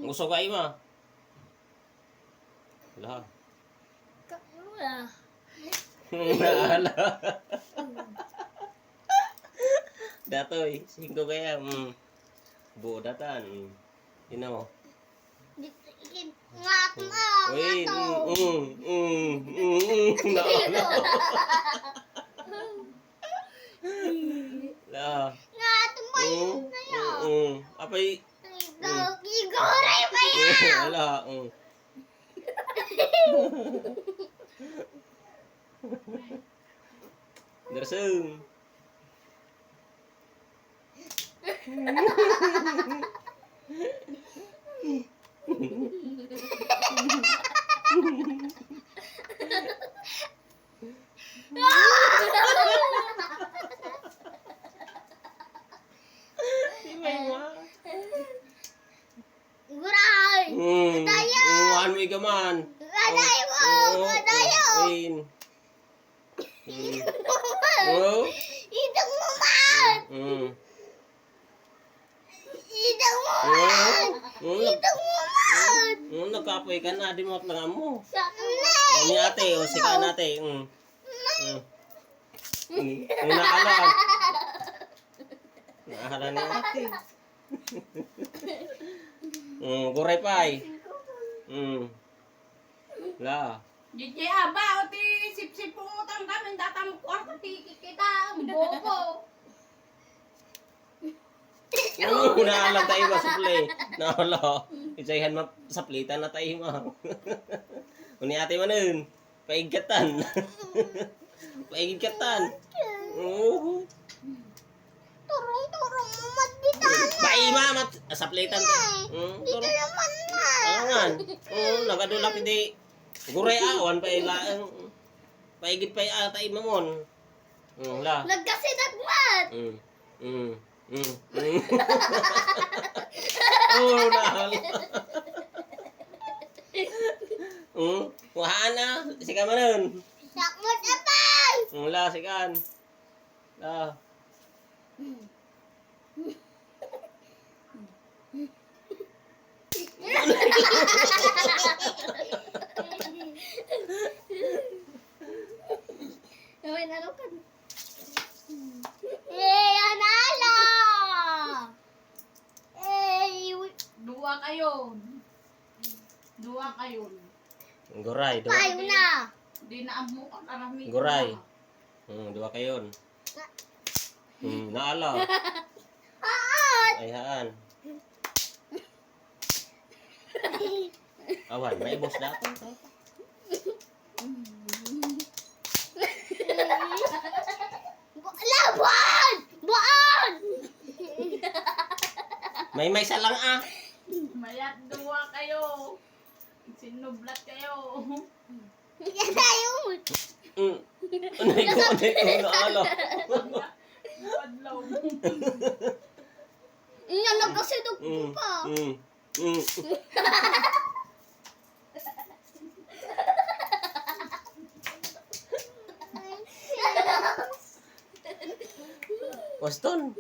Gusto ka ima. Wala. Wala. Naala. Datoy, 5 kaya. Buo datan. Ino. Ngat mo. Uy, naala. La. Ngat mo yun na yun. Apay. Igoray pa yan. Wala. Darseng. Guray. Tayo. Ano igaman? Gaday mo. Gadayo. Win. Oh. Idang mo man. Idang mo man. Idang mo man. Nagkapoy ka na, di mo at lang mo. Nay. Ni ate, o sika nate. Naalan. Naalan ni ate. Guray pa eh. La. Jiji aba, o ti sip-sip po utang kami, datam kwarto, ti kita, ang bobo. Naalan tayo ba suple? Naala. Isayhan saplitan na tayo ma. Uni ate manun. Paigatan. Paigatan. Turong-turong mo magbitan. Mat saplitan ta. Dito naman na. Angan. Nagadulak hindi. Guray awan pa ilaang. Paigit pa ata imamon. La. Nagkasinagmat. Nahal. Wahaan na. Sika manon. Sakmot apay. La, sikan. La. Gawin na ka. Analo. Dua kayo. Dua kayo. Guray. Payo na. Di na amo ang karami. Guray. Dua kayon. Naala. Ay haan. Awan, may boss dato. Laban! Buon! May salang ah. Mayat dua kayo. Sinublat kayo. Yan tayo. Anay ko, naala. Wadlaw. Yan nagkasinag pa. Waston.